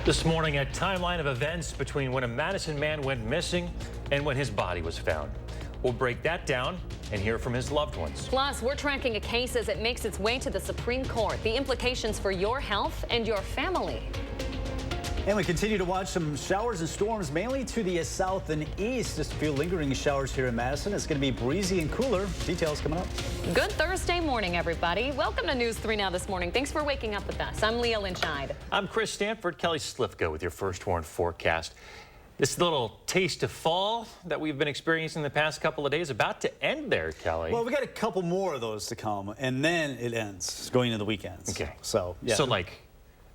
This morning, a timeline of events between when a Madison man went missing and when his body was found. We'll break that down and hear from his loved ones. Plus, we're tracking a case as it makes its way to the Supreme Court. The implications for your health and your family. And we continue to watch some showers and storms, mainly to the south and east. Just a few lingering showers here in Madison. It's going to be breezy and cooler. Details coming up. Good Thursday morning, everybody. Welcome to News 3 Now this morning. Thanks for waking up with us. I'm Leah Lynchide. I'm Chris Stanford. Kelly Slifka with your first warn forecast. This little taste of fall that we've been experiencing the past couple of days about to end there, Kelly. Well, we got a couple more of those to come, and then it ends going into the weekends. Okay. So, yeah. So,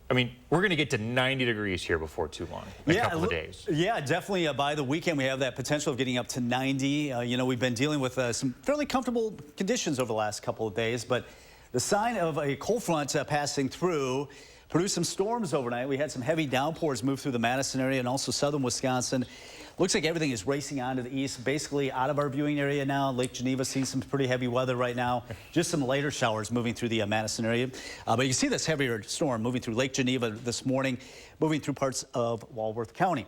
I mean, we're going to get to 90 degrees here before too long, in a couple of days. Yeah, definitely. By the weekend, we have that potential of getting up to 90. You know, we've been dealing with some fairly comfortable conditions over the last couple of days, but the sign of a cold front passing through produced some storms overnight. We had some heavy downpours move through the Madison area and also southern Wisconsin. Looks like everything is racing on to the east, basically out of our viewing area now. Lake Geneva seeing some pretty heavy weather right now. Just some later showers moving through the Madison area. But you see this heavier storm moving through Lake Geneva this morning, moving through parts of Walworth County.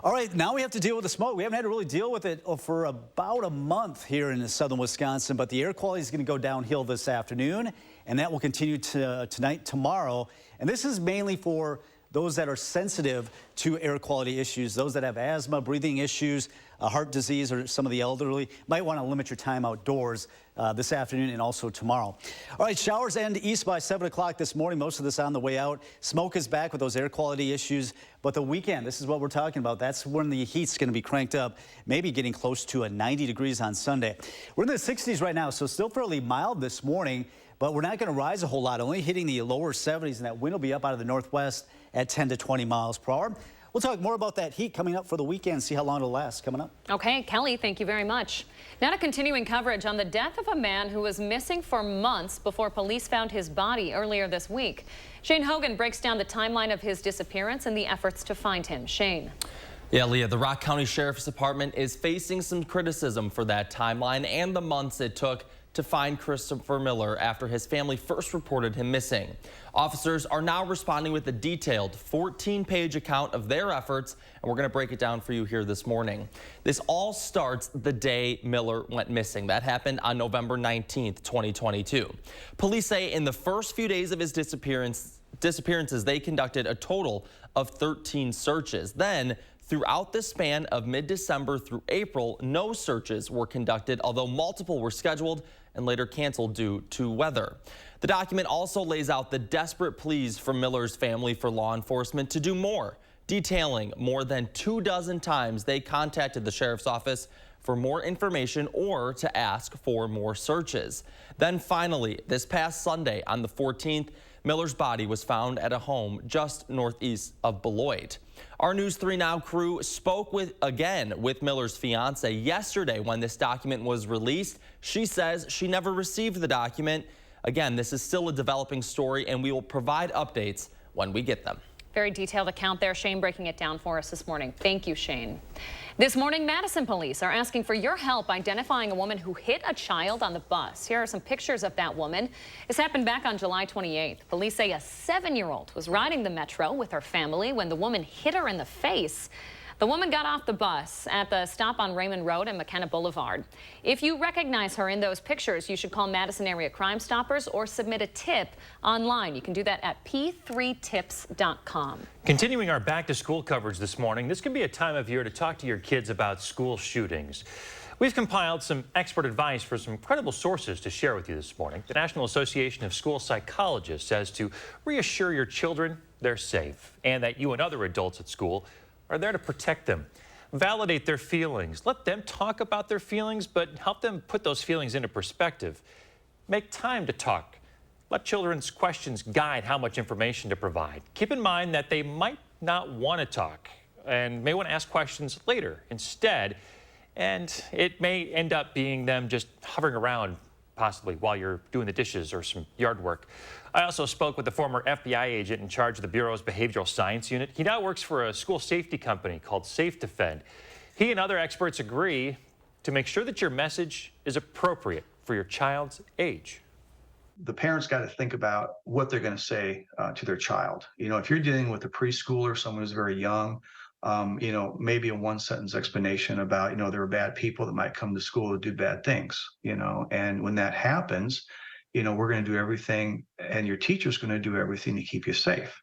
All right, now we have to deal with the smoke. We haven't had to really deal with it for about a month here in southern Wisconsin, but the air quality is going to go downhill this afternoon, and that will continue tonight, tomorrow. And this is mainly for those that are sensitive to air quality issues, those that have asthma, breathing issues, heart disease, or some of the elderly might want to limit your time outdoors this afternoon and also tomorrow. All right, showers end east by 7 o'clock this morning. Most of this on the way out. Smoke is back with those air quality issues. But the weekend, this is what we're talking about. That's when the heat's going to be cranked up, maybe getting close to 90 degrees on Sunday. We're in the 60s right now, so still fairly mild this morning. But we're not going to rise a whole lot, only hitting the lower 70s, and that wind will be up out of the northwest at 10 to 20 miles per hour. We'll talk more about that heat coming up for the weekend, see how long it'll last coming up. Okay, Kelly, thank you very much. Now to continuing coverage on the death of a man who was missing for months before police found his body earlier this week. Shane Hogan breaks down the timeline of his disappearance and the efforts to find him. Shane. Yeah, Leah, the Rock County Sheriff's Department is facing some criticism for that timeline and the months it took to find Christopher Miller after his family first reported him missing. Officers are now responding with a detailed 14-page account of their efforts, and we're going to break it down for you here this morning. This all starts the day Miller went missing. That happened on November 19th, 2022. Police say in the first few days of his disappearances, they conducted a total of 13 searches. Then, throughout the span of mid-December through April, no searches were conducted, although multiple were scheduled and later canceled due to weather. The document also lays out the desperate pleas from Miller's family for law enforcement to do more, detailing more than 24 times they contacted the sheriff's office for more information or to ask for more searches. Then finally, this past Sunday on the 14th, Miller's body was found at a home just northeast of Beloit. Our News 3 Now crew spoke again with Miller's fiance yesterday when this document was released. She says she never received the document. Again, this is still a developing story, and we will provide updates when we get them. Very detailed account there. Shane breaking it down for us this morning. Thank you, Shane. This morning, Madison police are asking for your help identifying a woman who hit a child on the bus. Here are some pictures of that woman. This happened back on July 28th. Police say a 7-year-old was riding the Metro with her family when the woman hit her in the face. The woman got off the bus at the stop on Raymond Road and McKenna Boulevard. If you recognize her in those pictures, you should call Madison Area Crime Stoppers or submit a tip online. You can do that at p3tips.com. Continuing our back-to-school coverage this morning, this can be a time of year to talk to your kids about school shootings. We've compiled some expert advice for some credible sources to share with you this morning. The National Association of School Psychologists says to reassure your children they're safe and that you and other adults at school are there to protect them. Validate their feelings. Let them talk about their feelings, but help them put those feelings into perspective. Make time to talk. Let children's questions guide how much information to provide. Keep in mind that they might not want to talk and may want to ask questions later instead, and it may end up being them just hovering around possibly while you're doing the dishes or some yard work. I also spoke with the former FBI agent in charge of the Bureau's Behavioral Science Unit. He now works for a school safety company called Safe Defend. He and other experts agree to make sure that your message is appropriate for your child's age. The parents got to think about what they're going to say to their child. You know, if you're dealing with a preschooler, someone who's very young, you know, maybe a one-sentence explanation about, you know, there are bad people that might come to school to do bad things, you know, and when that happens, you know, we're going to do everything, and your teacher's going to do everything to keep you safe.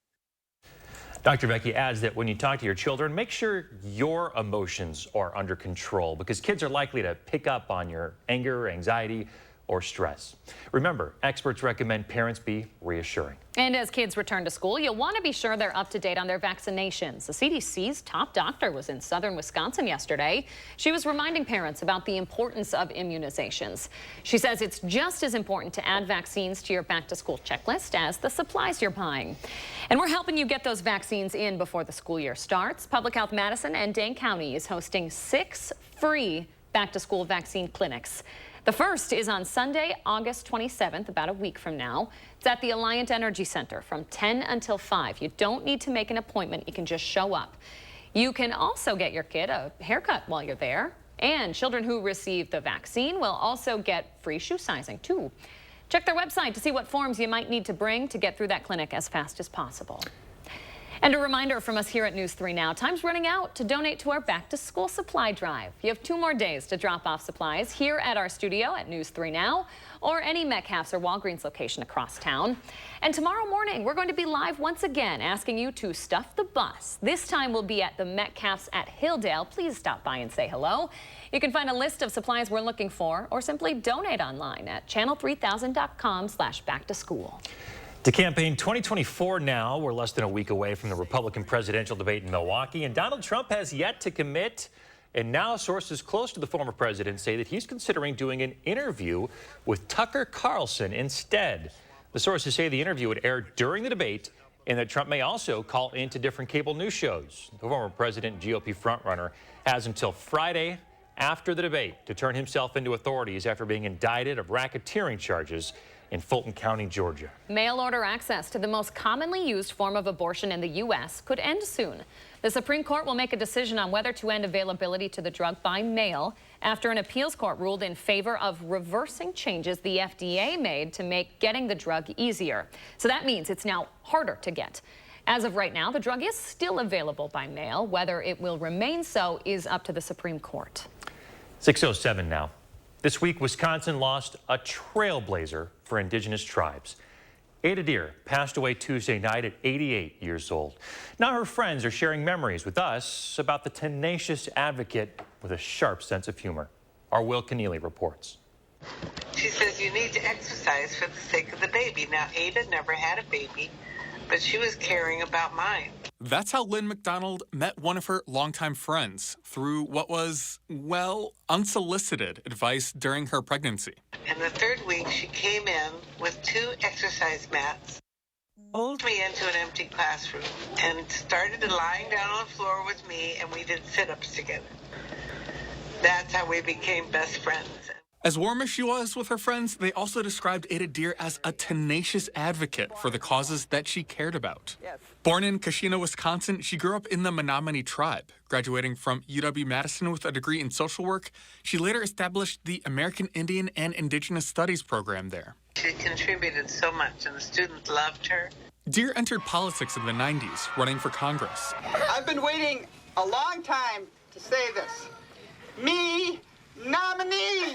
Dr. Vecchi adds that when you talk to your children, make sure your emotions are under control, because kids are likely to pick up on your anger, anxiety, or stress. Remember, experts recommend parents be reassuring. And as kids return to school, you'll want to be sure they're up to date on their vaccinations. The CDC's top doctor was in southern Wisconsin yesterday. She was reminding parents about the importance of immunizations. She says it's just as important to add vaccines to your back-to-school checklist as the supplies you're buying. And we're helping you get those vaccines in before the school year starts. Public Health Madison and Dane County is hosting 6 free back-to-school vaccine clinics. The first is on Sunday, August 27th, about a week from now. It's at the Alliant Energy Center from 10 until 5. You don't need to make an appointment. You can just show up. You can also get your kid a haircut while you're there. And children who receive the vaccine will also get free shoe sizing, too. Check their website to see what forms you might need to bring to get through that clinic as fast as possible. And a reminder from us here at News 3 Now, time's running out to donate to our back-to-school supply drive. You have 2 more days to drop off supplies here at our studio at News 3 Now or any Metcalfe's or Walgreens location across town. And tomorrow morning, we're going to be live once again, asking you to stuff the bus. This time we'll be at the Metcalfe's at Hilldale. Please stop by and say hello. You can find a list of supplies we're looking for or simply donate online at channel3000.com/back-to-school. To campaign 2024 now, we're less than a week away from the Republican presidential debate in Milwaukee, and Donald Trump has yet to commit. And now sources close to the former president say that he's considering doing an interview with Tucker Carlson instead. The sources say the interview would air during the debate and that Trump may also call into different cable news shows. The former president and GOP frontrunner has until Friday after the debate to turn himself into authorities after being indicted of racketeering charges in Fulton County, Georgia. Mail-order access to the most commonly used form of abortion in the U.S. could end soon. The Supreme Court will make a decision on whether to end availability to the drug by mail after an appeals court ruled in favor of reversing changes the FDA made to make getting the drug easier. So that means it's now harder to get. As of right now, the drug is still available by mail. Whether it will remain so is up to the Supreme Court. 6:07 now. This week, Wisconsin lost a trailblazer for indigenous tribes. Ada Deer passed away Tuesday night at 88 years old. Now her friends are sharing memories with us about the tenacious advocate with a sharp sense of humor. Our Will Keneally reports. She says you need to exercise for the sake of the baby. Now, Ada never had a baby, but she was caring about mine. That's how Lynn McDonald met one of her longtime friends through what was, well, unsolicited advice during her pregnancy. In the 3rd week, she came in with 2 exercise mats, pulled me into an empty classroom, and started lying down on the floor with me, and we did sit-ups together. That's how we became best friends. As warm as she was with her friends, they also described Ada Deer as a tenacious advocate for the causes that she cared about. Yes. Born in Kashina, Wisconsin, she grew up in the Menominee tribe. Graduating from UW-Madison with a degree in social work, she later established the American Indian and Indigenous Studies program there. She contributed so much, and the students loved her. Deer entered politics in the 90s, running for Congress. I've been waiting a long time to say this. Me nominee!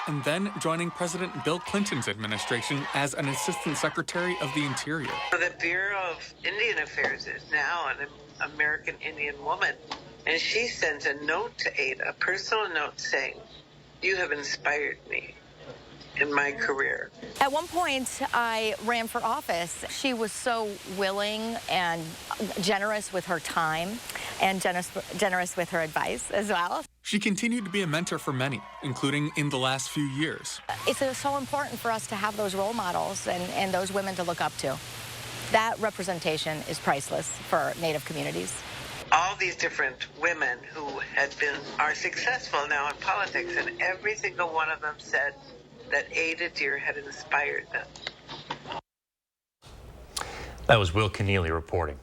And then joining President Bill Clinton's administration as an Assistant Secretary of the Interior. The Bureau of Indian Affairs is now an American Indian woman, and she sent a note to Ada, a personal note saying, "You have inspired me in my career." At one point, I ran for office. She was so willing and generous with her time and generous with her advice as well. She continued to be a mentor for many, including in the last few years. It's so important for us to have those role models and those women to look up to. That representation is priceless for Native communities. All these different women who are successful now in politics, and every single one of them said that Ada Deer had inspired them. That was Will Keneally reporting.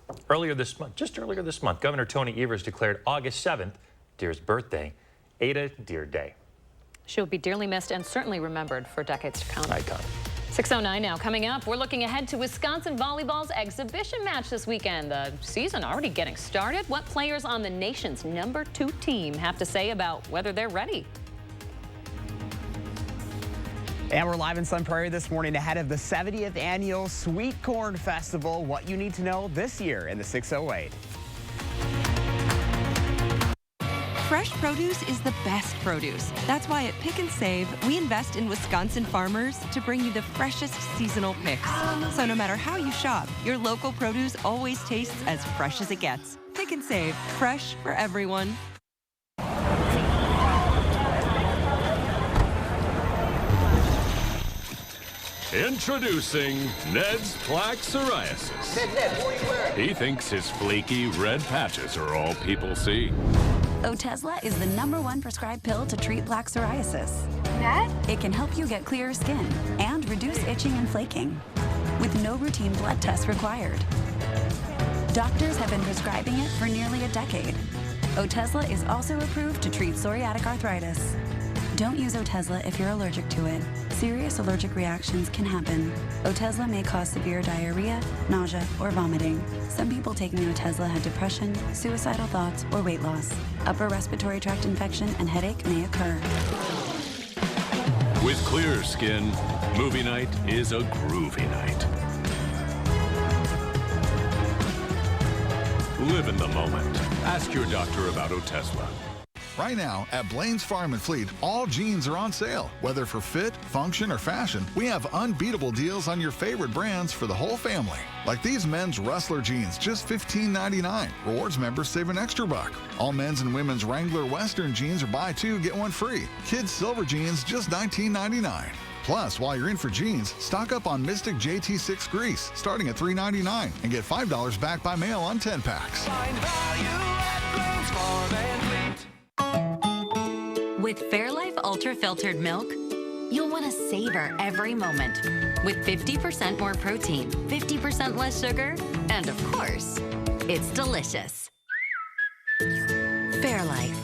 Just earlier this month, Governor Tony Evers declared August 7th, Deer's birthday, Ada Deer Day. She'll be dearly missed and certainly remembered for decades to come. Icon. 6:09 now. Coming up, we're looking ahead to Wisconsin volleyball's exhibition match this weekend. The season already getting started. What players on the nation's #2 team have to say about whether they're ready? And we're live in Sun Prairie this morning ahead of the 70th annual Sweet Corn Festival. What you need to know this year in the 608. Fresh produce is the best produce. That's why at Pick and Save, we invest in Wisconsin farmers to bring you the freshest seasonal picks. So no matter how you shop, your local produce always tastes as fresh as it gets. Pick and Save, fresh for everyone. Introducing Ned's Plaque Psoriasis. Ned, what are you wearing? He thinks his flaky red patches are all people see. Otezla is the #1 prescribed pill to treat plaque psoriasis. Ned? It can help you get clearer skin and reduce itching and flaking with no routine blood tests required. Doctors have been prescribing it for nearly a decade. Otezla is also approved to treat psoriatic arthritis. Don't use Otezla if you're allergic to it. Serious allergic reactions can happen. Otezla may cause severe diarrhea, nausea, or vomiting. Some people taking Otezla had depression, suicidal thoughts, or weight loss. Upper respiratory tract infection and headache may occur. With clear skin, movie night is a groovy night. Live in the moment. Ask your doctor about Otezla. Right now, at Blaine's Farm and Fleet, all jeans are on sale. Whether for fit, function, or fashion, we have unbeatable deals on your favorite brands for the whole family. Like these men's Rustler jeans, just $15.99. Rewards members save an extra $1. All men's and women's Wrangler Western jeans are buy 2, get 1 free. Kids' silver jeans, just $19.99. Plus, while you're in for jeans, stock up on Mystic JT6 grease, starting at $3.99, and get $5 back by mail on 10 packs. Find value at Blaine's Farm and Fleet. With Fairlife Ultra Filtered Milk, you'll want to savor every moment. With 50% more protein, 50% less sugar, and of course, it's delicious. Fairlife.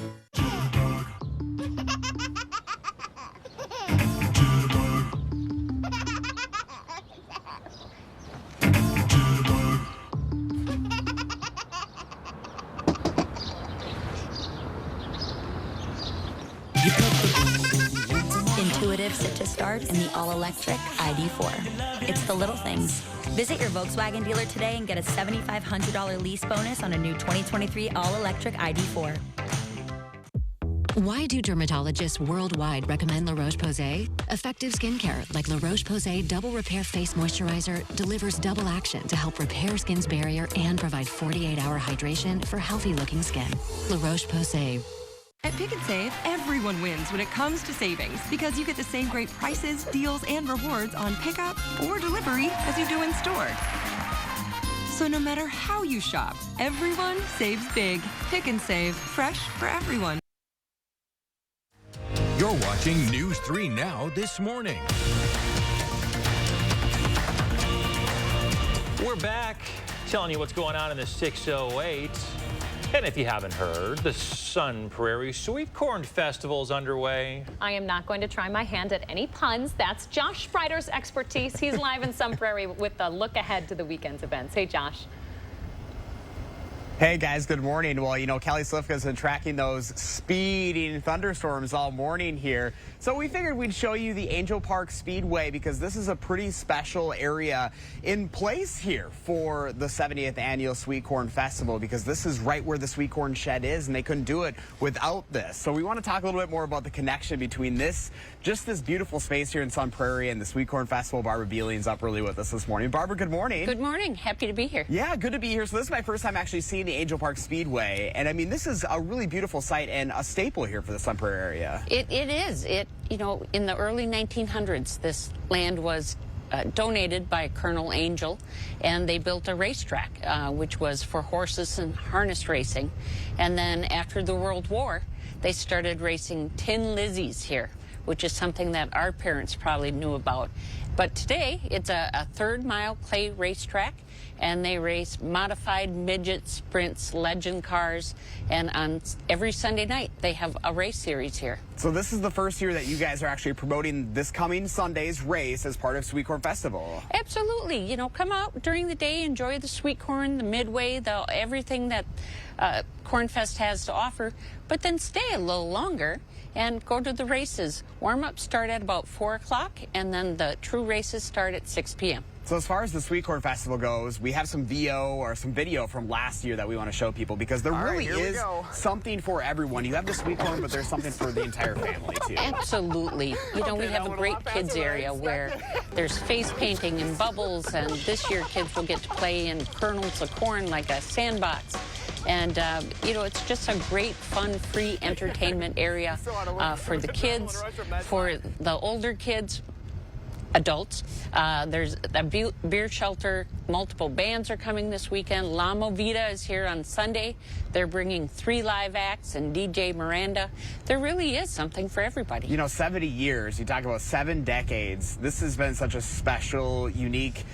Intuitive sit-to start in the all-electric ID4. It's the little things. Visit your Volkswagen dealer today and get a $7,500 lease bonus on a new 2023 all-electric ID4. Why do dermatologists worldwide recommend La Roche-Posay? Effective skincare like La Roche-Posay Double Repair Face Moisturizer delivers double action to help repair skin's barrier and provide 48-hour hydration for healthy-looking skin. La Roche-Posay. At Pick and Save, everyone wins when it comes to savings because you get the same great prices, deals, and rewards on pickup or delivery as you do in store. So no matter how you shop, everyone saves big. Pick and Save, fresh for everyone. You're watching News 3 Now this morning. We're back telling you what's going on in the 608. And if you haven't heard, the Sun Prairie Sweet Corn Festival is underway. I am not going to try my hand at any puns. That's Josh Sprider's expertise. He's live in Sun Prairie with a look ahead to the weekend's events. Hey, Josh. Hey guys, good morning. Well, you know, Kelly Slifka's been tracking those speeding thunderstorms all morning here. So we figured we'd show you the Angel Park Speedway because this is a pretty special area in place here for the 70th annual Sweet Corn Festival because this is right where the Sweet Corn Shed is and they couldn't do it without this. So we want to talk a little bit more about the connection between this, just this beautiful space here in Sun Prairie and the Sweet Corn Festival. Barbara Beeling's up early with us this morning. Barbara, good morning. Good morning. Happy to be here. Yeah, good to be here. So this is my first time actually seeing the Angel Park Speedway, and I mean this is a really beautiful site and a staple here for the Sun Prairie area. It is. You know, in the early 1900s, this land was donated by Colonel Angel, and they built a racetrack, which was for horses and harness racing. And then after the World War, they started racing Tin Lizzies here, which is something that our parents probably knew about. But today, it's a third-mile clay racetrack, and they race modified midget sprints, legend cars, and on every Sunday night, they have a race series here. So this is the first year that you guys are actually promoting this coming Sunday's race as part of Sweet Corn Festival. Absolutely. You know, come out during the day, enjoy the sweet corn, the midway, everything that Corn Fest has to offer, but then stay a little longer and go to the races. Warm-ups start at about 4 o'clock, and then the true races start at 6 p.m. So as far as the Sweet Corn Festival goes, we have some video from last year that we want to show people, because there really is something for everyone. You have the sweet corn, but there's something for the entire family too. Absolutely. You know, we have a great kids area where there's face painting and bubbles, and this year kids will get to play in kernels of corn like a sandbox. And, you know, it's just a great, fun, free entertainment area for the kids, for the older kids, adults. There's a beer shelter. Multiple bands are coming this weekend. La Movida is here on Sunday. They're bringing 3 live acts and DJ Miranda. There really is something for everybody. You know, 70 years, you talk about 7 decades. This has been such a special, unique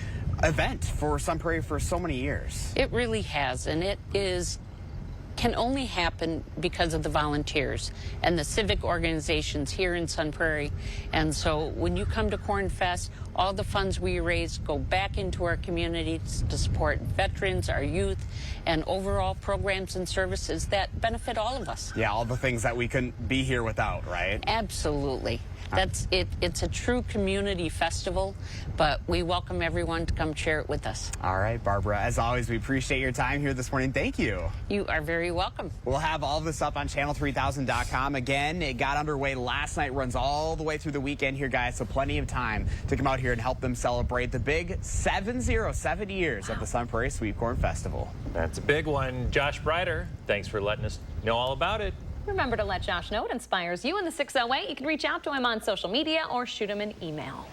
event for Sun Prairie for so many years. It really has, and it can only happen because of the volunteers and the civic organizations here in Sun Prairie. And so when you come to Corn Fest, all the funds we raise go back into our communities to support veterans, our youth, and overall programs and services that benefit all of us. Yeah, all the things that we couldn't be here without, right? Absolutely. That's it. It's a true community festival, but we welcome everyone to come share it with us. All right, Barbara, as always, we appreciate your time here this morning. Thank you. You are very welcome. We'll have all of this up on channel3000.com. Again, it got underway last night, runs all the way through the weekend here, guys, so plenty of time to come out here and help them celebrate the big 7 years of the Sun Prairie Sweet Corn Festival. That's a big one. Josh Breider, thanks for letting us know all about it. Remember to let Josh know it inspires you in the 608. You can reach out to him on social media or shoot him an email.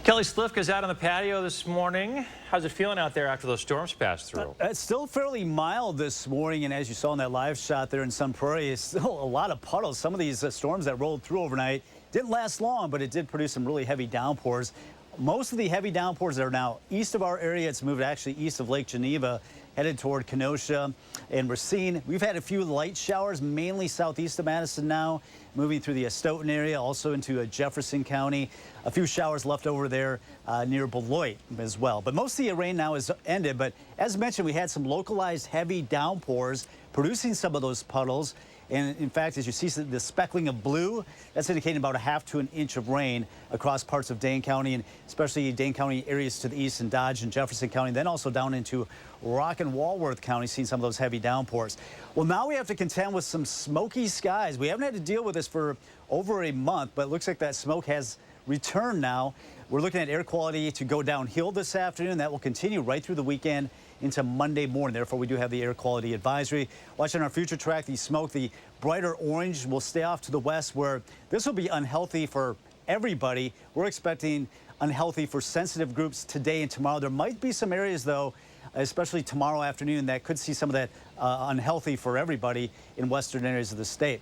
Kelly Slifka's out on the patio this morning. How's it feeling out there after those storms passed through? It's still fairly mild this morning, and as you saw in that live shot there in Sun Prairie, it's still a lot of puddles. Some of these storms that rolled through overnight didn't last long, but it did produce some really heavy downpours. Most of the heavy downpours are now east of our area. It's moved actually east of Lake Geneva, headed toward Kenosha and Racine. We've had a few light showers, mainly southeast of Madison now, moving through the Stoughton area, also into Jefferson County. A few showers left over there near Beloit as well. But most of the rain now is ended. But as mentioned, we had some localized heavy downpours producing some of those puddles. And in fact, as you see the speckling of blue, that's indicating about a half to an inch of rain across parts of Dane County, and especially Dane County areas to the east and Dodge and Jefferson County, then also down into Rock and Walworth County, seeing some of those heavy downpours. Well, now we have to contend with some smoky skies. We haven't had to deal with this for over a month, but it looks like that smoke has returned now. We're looking at air quality to go downhill this afternoon. That will continue right through the weekend into Monday morning. Therefore, we do have the air quality advisory. Watching our future track, the smoke, the brighter orange will stay off to the west, where this will be unhealthy for everybody. We're expecting unhealthy for sensitive groups today and tomorrow. There might be some areas, though, especially tomorrow afternoon, that could see some of that unhealthy for everybody in western areas of the state.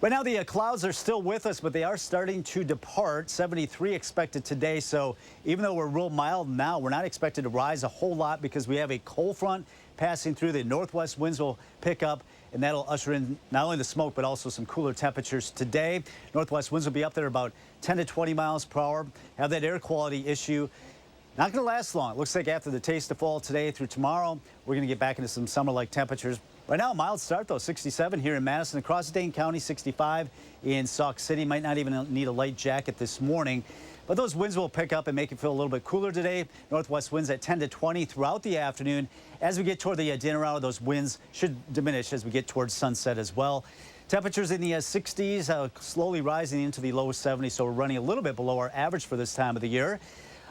Right now, the clouds are still with us, but they are starting to depart. 73 expected today, so even though we're real mild now, we're not expected to rise a whole lot because we have a cold front passing through. The northwest winds will pick up, and that'll usher in not only the smoke, but also some cooler temperatures today. Northwest winds will be up there about 10 to 20 miles per hour. Have that air quality issue. Not going to last long. It looks like after the taste of fall today through tomorrow, we're going to get back into some summer-like temperatures. Right now, a mild start, though, 67 here in Madison. Across Dane County, 65 in Sauk City. Might not even need a light jacket this morning. But those winds will pick up and make it feel a little bit cooler today. Northwest winds at 10 to 20 throughout the afternoon. As we get toward the dinner hour, those winds should diminish as we get towards sunset as well. Temperatures in the 60s, slowly rising into the low 70s, so we're running a little bit below our average for this time of the year.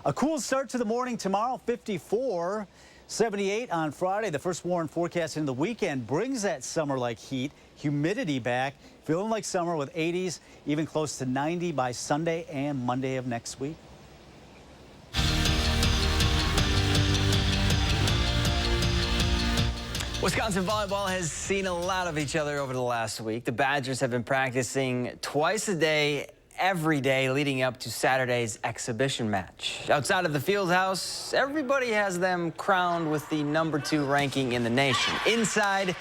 A cool start to the morning tomorrow, 54. 78 on Friday. The first warm forecast in the weekend brings that summer-like heat, humidity back, feeling like summer with 80s, even close to 90 by Sunday and Monday of next week. Wisconsin volleyball has seen a lot of each other over the last week. The Badgers have been practicing twice a day, every day leading up to Saturday's exhibition match. Outside of the field house, everybody has them crowned with the #2 ranking in the nation. Inside,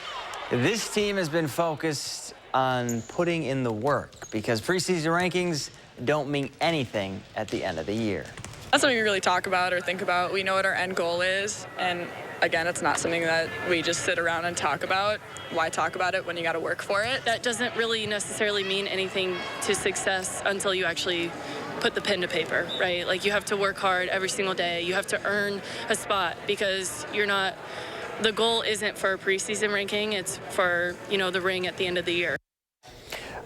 this team has been focused on putting in the work because preseason rankings don't mean anything at the end of the year. That's something we really talk about or think about. We know what our end goal is, and again, it's not something that we just sit around and talk about. Why talk about it when you got to work for it? That doesn't really necessarily mean anything to success until you actually put the pen to paper, right? Like, you have to work hard every single day. You have to earn a spot because the goal isn't for a preseason ranking, it's for, the ring at the end of the year.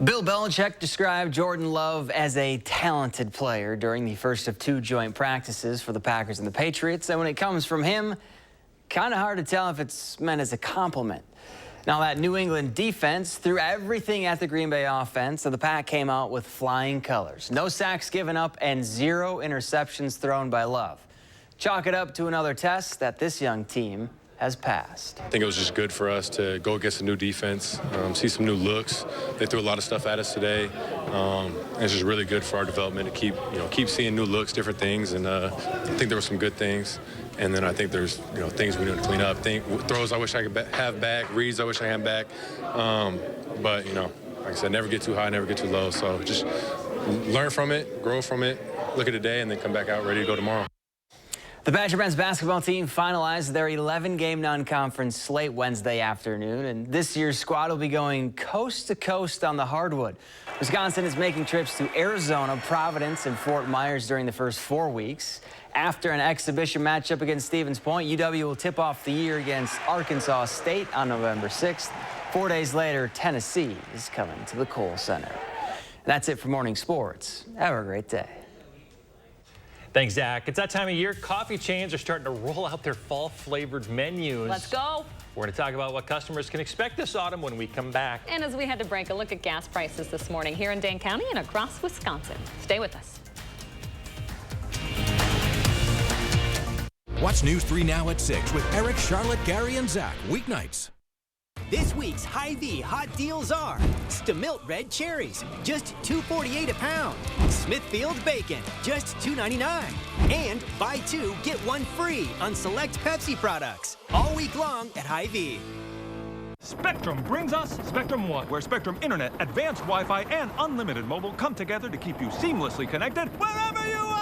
Bill Belichick described Jordan Love as a talented player during the first of 2 joint practices for the Packers and the Patriots. And when it comes from him, kind of hard to tell if it's meant as a compliment. Now, that New England defense threw everything at the Green Bay offense, so the Pack came out with flying colors. No sacks given up and 0 interceptions thrown by Love. Chalk it up to another test that this young team has passed. I think it was just good for us to go against a new defense, see some new looks. They threw a lot of stuff at us today. And it's just really good for our development to keep seeing new looks, different things. And I think there were some good things. And then I think there's things we need to clean up. Throws I wish I could have back, reads I wish I had back. But like I said, never get too high, never get too low. So just learn from it, grow from it, look at today, and then come back out ready to go tomorrow. The Badger men's basketball team finalized their 11-game non-conference slate Wednesday afternoon, and this year's squad will be going coast to coast on the hardwood. Wisconsin is making trips to Arizona, Providence, and Fort Myers during the first 4 weeks. After an exhibition matchup against Stevens Point, UW will tip off the year against Arkansas State on November 6th. 4 days later, Tennessee is coming to the Kohl Center. That's it for Morning Sports. Have a great day. Thanks, Zach. It's that time of year. Coffee chains are starting to roll out their fall-flavored menus. Let's go. We're going to talk about what customers can expect this autumn when we come back. And as we head to break, a look at gas prices this morning here in Dane County and across Wisconsin. Stay with us. Watch News 3 Now at 6 with Eric, Charlotte, Gary, and Zach. Weeknights. This week's Hy-Vee hot deals are Stamilt red cherries, just $2.48 a pound. Smithfield bacon, just $2.99. And buy 2, get 1 free on select Pepsi products. All week long at Hy-Vee. Spectrum brings us Spectrum One, where Spectrum Internet, advanced Wi-Fi, and unlimited mobile come together to keep you seamlessly connected wherever you are!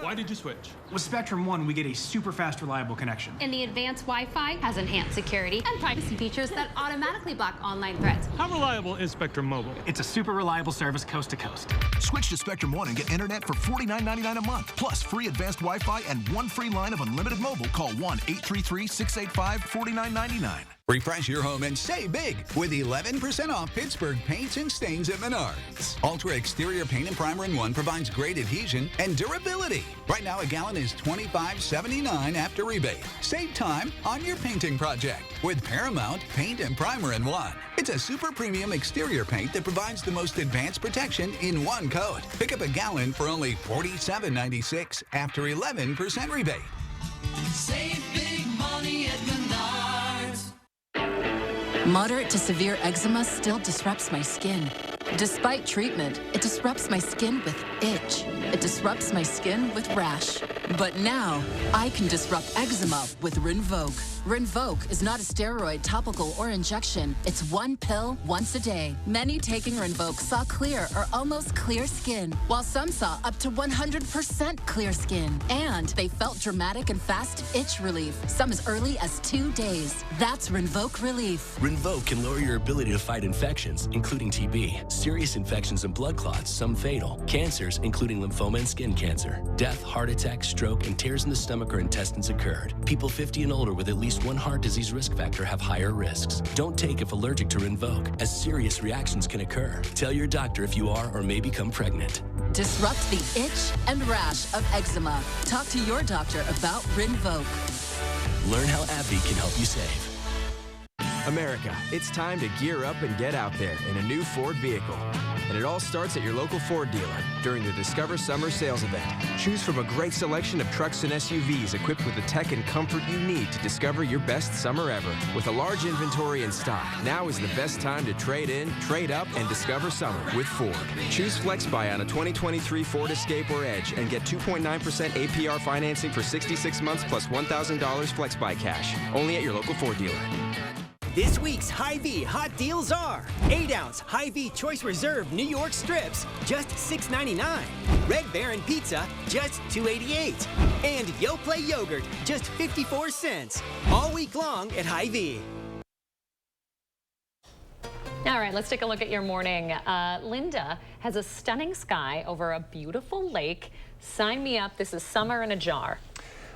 Why did you switch? With Spectrum One, we get a super fast, reliable connection. And the advanced Wi-Fi has enhanced security and privacy features that automatically block online threats. How reliable is Spectrum Mobile? It's a super reliable service coast to coast. Switch to Spectrum One and get internet for $49.99 a month, plus free advanced Wi-Fi and 1 free line of unlimited mobile. Call 1-833-685-4999. Refresh your home and save big with 11% off Pittsburgh paints and stains at Menards. Ultra Exterior Paint and Primer in 1 provides great adhesion and durability. Right now, a gallon is $25.79 after rebate. Save time on your painting project with Paramount Paint and Primer in 1. It's a super premium exterior paint that provides the most advanced protection in 1 coat. Pick up a gallon for only $47.96 after 11% rebate. Save big money at Menards. Moderate to severe eczema still disrupts my skin. Despite treatment, it disrupts my skin with itch. It disrupts my skin with rash. But now, I can disrupt eczema with Rinvoq. Rinvoq is not a steroid, topical, or injection. It's 1 pill once a day. Many taking Rinvoq saw clear or almost clear skin, while some saw up to 100% clear skin. And they felt dramatic and fast itch relief, some as early as 2 days. That's Rinvoq Relief. Rinvoq can lower your ability to fight infections, including TB, serious infections and blood clots, some fatal, cancers, including lymphoma and skin cancer, death, heart attack, stroke, and tears in the stomach or intestines occurred. People 50 and older with at least 1 heart disease risk factor have higher risks. Don't take if allergic to Rinvoq, as serious reactions can occur. Tell your doctor if you are or may become pregnant. Disrupt the itch and rash of eczema. Talk to your doctor about Rinvoq. Learn how AbbVie can help you save. America, it's time to gear up and get out there in a new Ford vehicle. And it all starts at your local Ford dealer during the Discover Summer Sales Event. Choose from a great selection of trucks and SUVs equipped with the tech and comfort you need to discover your best summer ever. With a large inventory in stock, now is the best time to trade in, trade up, and discover summer with Ford. Choose FlexBuy on a 2023 Ford Escape or Edge and get 2.9% APR financing for 66 months plus $1,000 FlexBuy cash. Only at your local Ford dealer. This week's Hy-Vee hot deals are 8-ounce Hy-Vee Choice Reserve New York strips, just $6.99. Red Baron pizza, just $2.88. And Yoplait yogurt, just 54 cents. All week long at Hy-Vee. All right, let's take a look at your morning. Linda has a stunning sky over a beautiful lake. Sign me up. This is summer in a jar.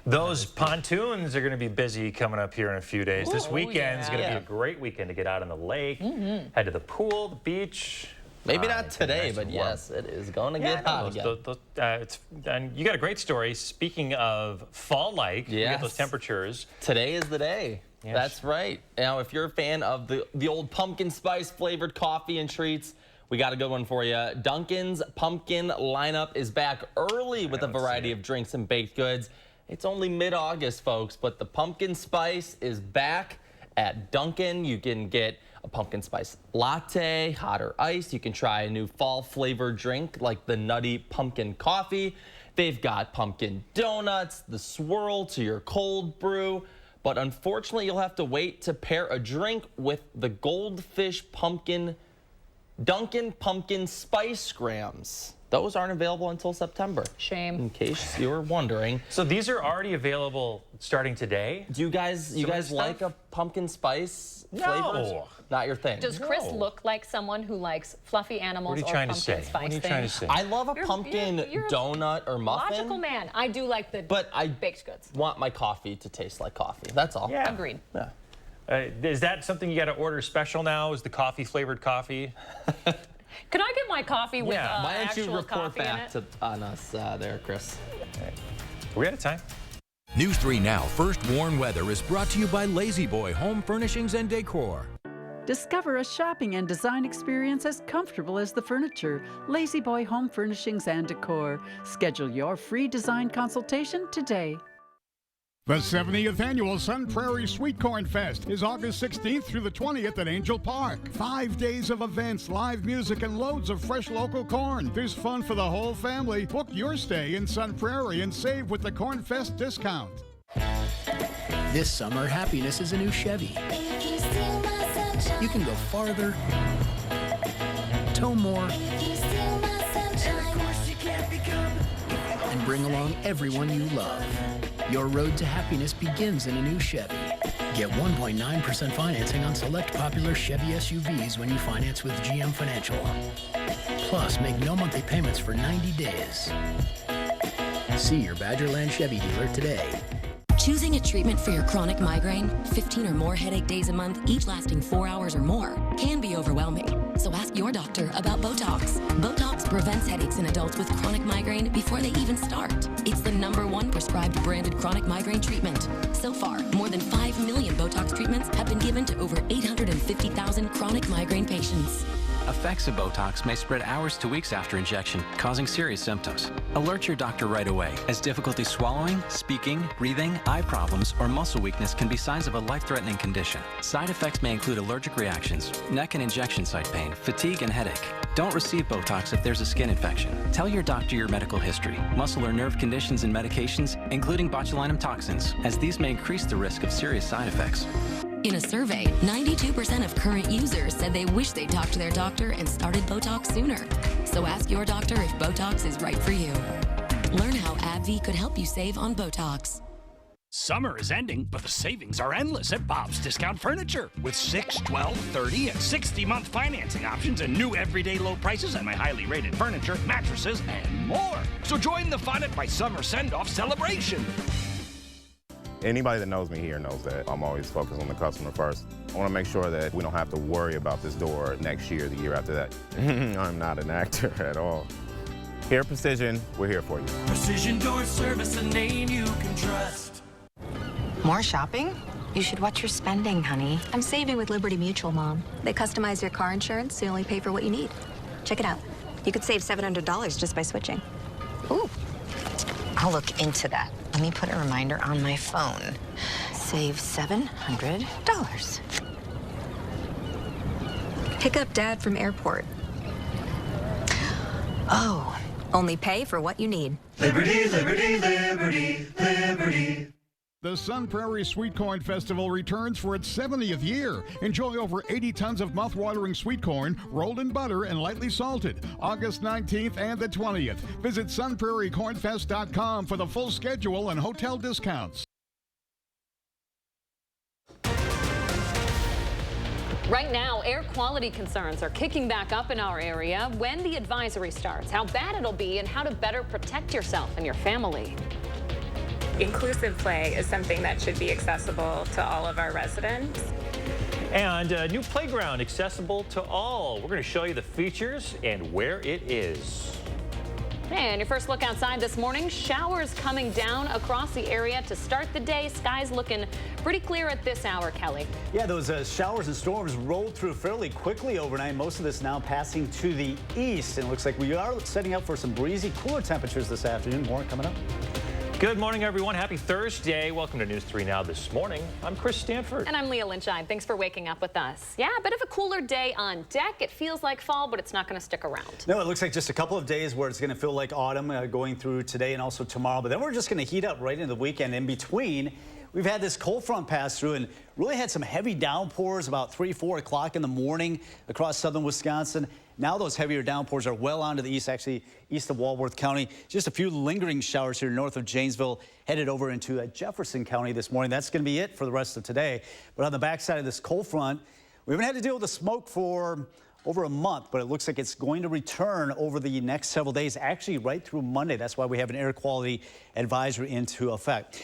Those pontoons are going to be busy coming up here in a few days. This weekend is going to be a great weekend to get out on the lake, head to the pool, the beach. Maybe not today, but yes, it is going to get hot again. And you got a great story. Speaking of fall-like, we get those temperatures. Today is the day. Yes. That's right. Now, if you're a fan of the old pumpkin spice flavored coffee and treats, we got a good one for you. Dunkin's pumpkin lineup is back early with a variety of drinks and baked goods. It's only mid-August, folks, but the pumpkin spice is back at Dunkin'. You can get a pumpkin spice latte, hot or iced. You can try a new fall-flavored drink like the Nutty Pumpkin Coffee. They've got pumpkin donuts, the swirl to your cold brew. But unfortunately, you'll have to wait to pair a drink with the Goldfish Pumpkin Dunkin' Pumpkin Spice Grams. Those aren't available until September. Shame. In case you were wondering. So these are already available starting today? Do you guys like a pumpkin spice flavor? Not your thing. Does Chris look like someone who likes fluffy animals or pumpkin spice What are you trying to say? I love a pumpkin donut or muffin. Logical man. I do like the baked goods. Want my coffee to taste like coffee. That's all. Yeah. Agreed. Yeah. Is that something you got to order special now? Is the coffee flavored coffee? Could I get my coffee with Why don't you report back on us there, Chris? We're out of time. News 3 Now First Warn Weather is brought to you by Lazy Boy Home Furnishings and Decor. Discover a shopping and design experience as comfortable as the furniture. Lazy Boy Home Furnishings and Decor. Schedule your free design consultation today. The 70th Annual Sun Prairie Sweet Corn Fest is August 16th through the 20th at Angel Park. 5 days of events, live music, and loads of fresh local corn. There's fun for the whole family. Book your stay in Sun Prairie and save with the Corn Fest discount. This summer, happiness is a new Chevy. You can go farther, tow more, and bring along everyone you love. Your road to happiness begins in a new Chevy. Get 1.9% financing on select popular Chevy SUVs when you finance with GM Financial. Plus, make no monthly payments for 90 days. See your Badgerland Chevy dealer today. Choosing a treatment for your chronic migraine, 15 or more headache days a month, each lasting 4 hours or more, can be overwhelming. So ask your doctor about Botox. Botox prevents headaches in adults with chronic migraine before they even start. It's the #1 prescribed branded chronic migraine treatment. So far, more than 5 million Botox treatments have been given to over 850,000 chronic migraine patients. Effects of Botox may spread hours to weeks after injection, causing serious symptoms. Alert your doctor right away, as difficulty swallowing, speaking, breathing, eye problems, or muscle weakness can be signs of a life-threatening condition. Side effects may include allergic reactions, neck and injection site pain, fatigue, and headache. Don't receive Botox if there's a skin infection. Tell your doctor your medical history, muscle or nerve conditions and medications, including botulinum toxins, as these may increase the risk of serious side effects. In a survey, 92% of current users said they wish they talked to their doctor and started Botox sooner. So ask your doctor if Botox is right for you. Learn how AbbVie could help you save on Botox. Summer is ending, but the savings are endless at Bob's Discount Furniture. With 6, 12, 30, and 60-month financing options and new everyday low prices on my highly rated furniture, mattresses, and more. So join the fun at my summer send-off celebration. Anybody that knows me here knows that I'm always focused on the customer first. I want to make sure that we don't have to worry about this door next year, the year after that. I'm not an actor at all. Here at Precision, we're here for you. Precision Door Service, a name you can trust. More shopping? You should watch your spending, honey. I'm saving with Liberty Mutual, Mom. They customize your car insurance so you only pay for what you need. Check it out. You could save $700 just by switching. Ooh. I'll look into that. Let me put a reminder on my phone. Save $700. Pick up Dad from airport. Oh, only pay for what you need. Liberty, liberty, liberty, liberty. The Sun Prairie Sweet Corn Festival returns for its 70th year. Enjoy over 80 tons of mouth-watering sweet corn, rolled in butter and lightly salted, August 19th and the 20th. Visit sunprairiecornfest.com for the full schedule and hotel discounts. Right now, air quality concerns are kicking back up in our area when the advisory starts, how bad it'll be, and how to better protect yourself and your family. Inclusive play is something that should be accessible to all of our residents. And a new playground accessible to all. We're going to show you the features and where it is. And your first look outside this morning, showers coming down across the area to start the day. Skies looking pretty clear at this hour, Kelly. Yeah, those showers and storms rolled through fairly quickly overnight. Most of this now passing to the east. And it looks like we are setting up for some breezy, cooler temperatures this afternoon. More coming up. Good morning, everyone. Happy Thursday. Welcome to News 3 Now this morning. I'm Chris Stanford. And I'm Leah Lynchine. Thanks for waking up with us. Yeah, a bit of a cooler day on deck. It feels like fall, but it's not going to stick around. No, it looks like just a couple of days where it's going to feel like autumn going through today and also tomorrow. But then we're just going to heat up right into the weekend. In between, we've had this cold front pass through and really had some heavy downpours about 3, 4 o'clock in the morning across southern Wisconsin. Now those heavier downpours are well onto the east, actually east of Walworth County. Just a few lingering showers here north of Janesville, headed over into Jefferson County this morning. That's going to be it for the rest of today. But on the backside of this cold front, we haven't had to deal with the smoke for over a month, but it looks like it's going to return over the next several days, actually right through Monday. That's why we have an air quality advisory into effect.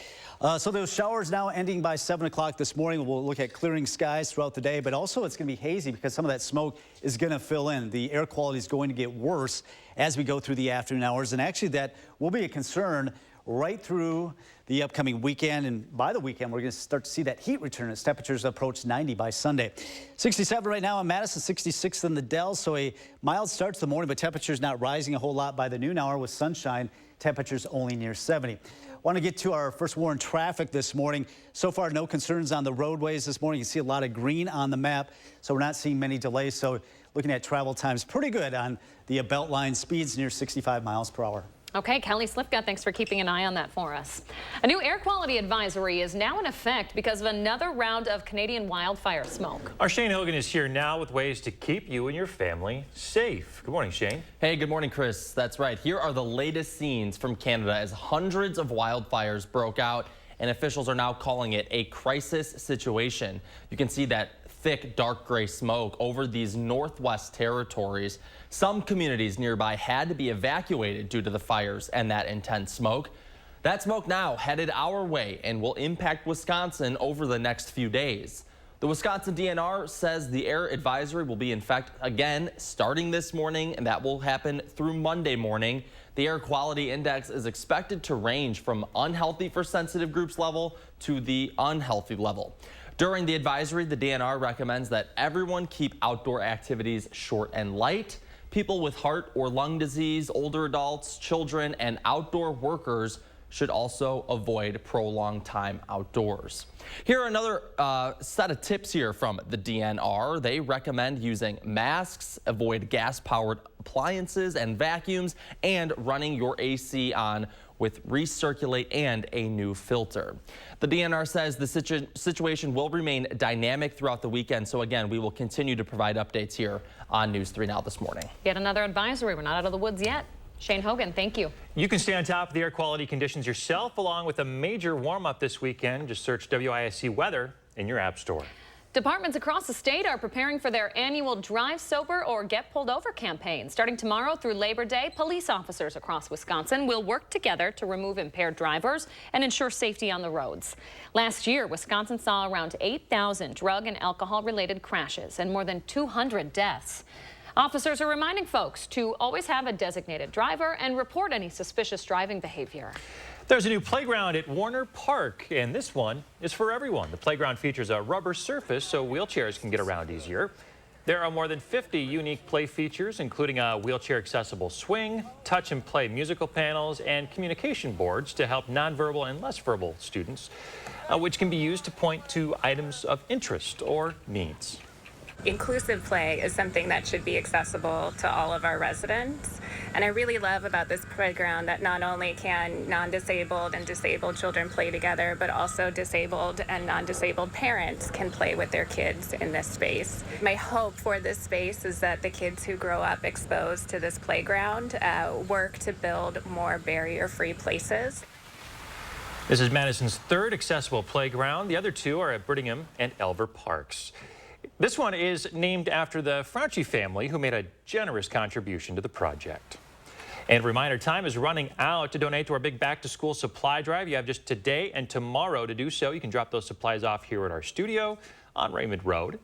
So those showers now ending by 7 o'clock this morning. We'll look at clearing skies throughout the day, but also it's going to be hazy because some of that smoke is going to fill in. The air quality is going to get worse as we go through the afternoon hours, and actually that will be a concern right through the upcoming weekend. And by the weekend, we're going to start to see that heat return as temperatures approach 90 by Sunday. 67 right now in Madison, 66 in the Dells. So a mild start to the morning, but temperatures not rising a whole lot by the noon hour with sunshine. Temperatures only near 70. Want to get to our first warn traffic this morning. So far, no concerns on the roadways this morning. You can see a lot of green on the map, so we're not seeing many delays. So looking at travel times, pretty good on the Beltline, speeds near 65 miles per hour. Okay, Kelly Slifka, thanks for keeping an eye on that for us. A new air quality advisory is now in effect because of another round of Canadian wildfire smoke. Our Shane Hogan is here now with ways to keep you and your family safe. Good morning, Shane. Hey, good morning, Chris. That's right. Here are the latest scenes from Canada as hundreds of wildfires broke out, and officials are now calling it a crisis situation. You can see that thick, dark gray smoke over these Northwest territories. Some communities nearby had to be evacuated due to the fires and that intense smoke. That smoke now headed our way and will impact Wisconsin over the next few days. The Wisconsin DNR says the air advisory will be in effect again starting this morning, and that will happen through Monday morning. The air quality index is expected to range from unhealthy for sensitive groups level to the unhealthy level. During the advisory, the DNR recommends that everyone keep outdoor activities short and light. People with heart or lung disease, older adults, children, and outdoor workers should also avoid prolonged time outdoors. Here are another set of tips here from the DNR. They recommend using masks, avoid gas-powered appliances and vacuums, and running your AC on with recirculate and a new filter. The DNR says the situation will remain dynamic throughout the weekend. So again, we will continue to provide updates here on News 3 Now this morning. Yet another advisory. We're not out of the woods yet. Shane Hogan, thank you. You can stay on top of the air quality conditions yourself, along with a major warm-up this weekend. Just search WISC weather in your app store. Departments across the state are preparing for their annual Drive Sober or Get Pulled Over campaign. Starting tomorrow through Labor Day, police officers across Wisconsin will work together to remove impaired drivers and ensure safety on the roads. Last year, Wisconsin saw around 8,000 drug and alcohol-related crashes and more than 200 deaths. Officers are reminding folks to always have a designated driver and report any suspicious driving behavior. There's a new playground at Warner Park, and this one is for everyone. The playground features a rubber surface so wheelchairs can get around easier. There are more than 50 unique play features, including a wheelchair-accessible swing, touch and play musical panels, and communication boards to help nonverbal and less verbal students, which can be used to point to items of interest or needs. Inclusive play is something that should be accessible to all of our residents. And I really love about this playground that not only can non-disabled and disabled children play together, but also disabled and non-disabled parents can play with their kids in this space. My hope for this space is that the kids who grow up exposed to this playground work to build more barrier-free places. This is Madison's third accessible playground. The other two are at Brittingham and Elver Parks. This one is named after the Frauci family, who made a generous contribution to the project. And reminder, time is running out to donate to our big back-to-school supply drive. You have just today and tomorrow to do so. You can drop those supplies off here at our studio on Raymond Road,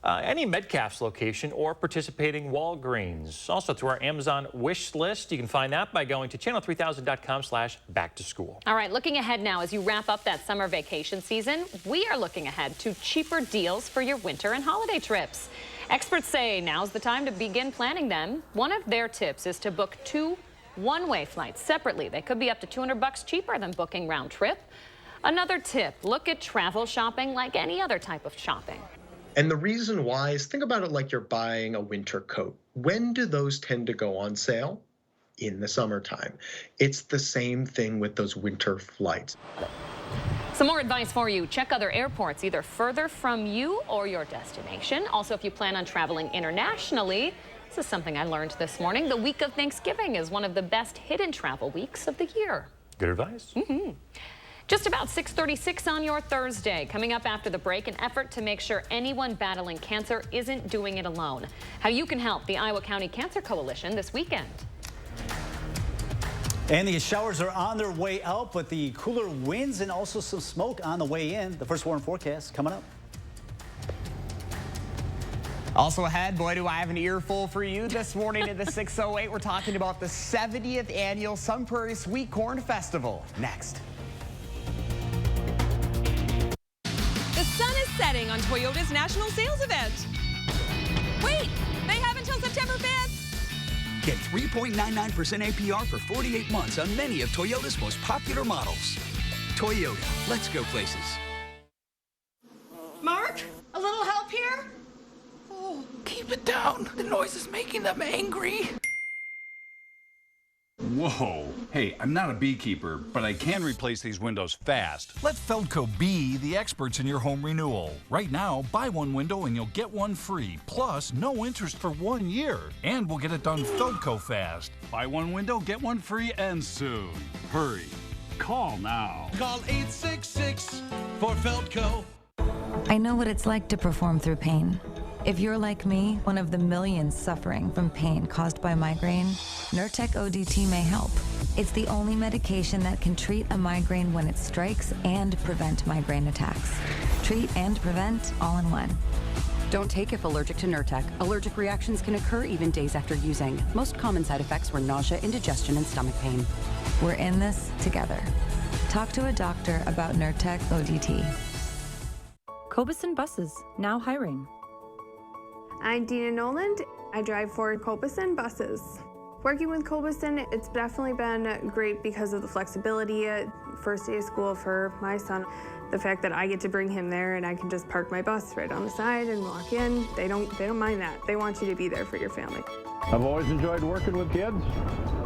any Metcalf's location, or participating Walgreens. Also through our Amazon wish list. You can find that by going to channel3000.com/back-to-school. All right, looking ahead now as you wrap up that summer vacation season, we are looking ahead to cheaper deals for your winter and holiday trips. Experts say now's the time to begin planning them. One of their tips is to book 2 one-way flights separately. They could be up to $200 cheaper than booking round trip. Another tip, look at travel shopping like any other type of shopping. And the reason why is, think about it like you're buying a winter coat. When do those tend to go on sale? In the summertime. It's the same thing with those winter flights. Some more advice for you. Check other airports, either further from you or your destination. Also, if you plan on traveling internationally, this is something I learned this morning. The week of Thanksgiving is one of the best hidden travel weeks of the year. Good advice. Just about 6:36 on your Thursday. Coming up after the break, an effort to make sure anyone battling cancer isn't doing it alone. How you can help the Iowa County Cancer Coalition this weekend. And the showers are on their way out, but the cooler winds and also some smoke on the way in. The first warning forecast coming up. Also ahead, boy, do I have an earful for you this morning at the 6:08. We're talking about the 70th annual Sun Prairie Sweet Corn Festival. Next. The sun is setting on Toyota's national sales event. Wait, they have until September 5th. Get 3.99% APR for 48 months on many of Toyota's most popular models. Toyota, let's go places. Mark, a little help here? Oh, keep it down. The noise is making them angry. Whoa. Hey, I'm not a beekeeper, but I can replace these windows fast. Let Feldco be the experts in your home renewal. Right now, buy one window and you'll get one free. Plus, no interest for 1 year. And we'll get it done Feldco fast. Buy one window, get one free, and soon. Hurry. Call now. Call 866 for Feldco. I know what it's like to perform through pain. If you're like me, one of the millions suffering from pain caused by migraine, Nurtec ODT may help. It's the only medication that can treat a migraine when it strikes and prevent migraine attacks. Treat and prevent all in one. Don't take if allergic to Nurtec. Allergic reactions can occur even days after using. Most common side effects were nausea, indigestion, and stomach pain. We're in this together. Talk to a doctor about Nurtec ODT. Cobeson Buses, now hiring. I'm Dina Noland. I drive for Cobeson Buses. Working with Cobeson, it's definitely been great because of the flexibility. First day of school for my son, the fact that I get to bring him there and I can just park my bus right on the side and walk in. They don't mind that. They want you to be there for your family. I've always enjoyed working with kids.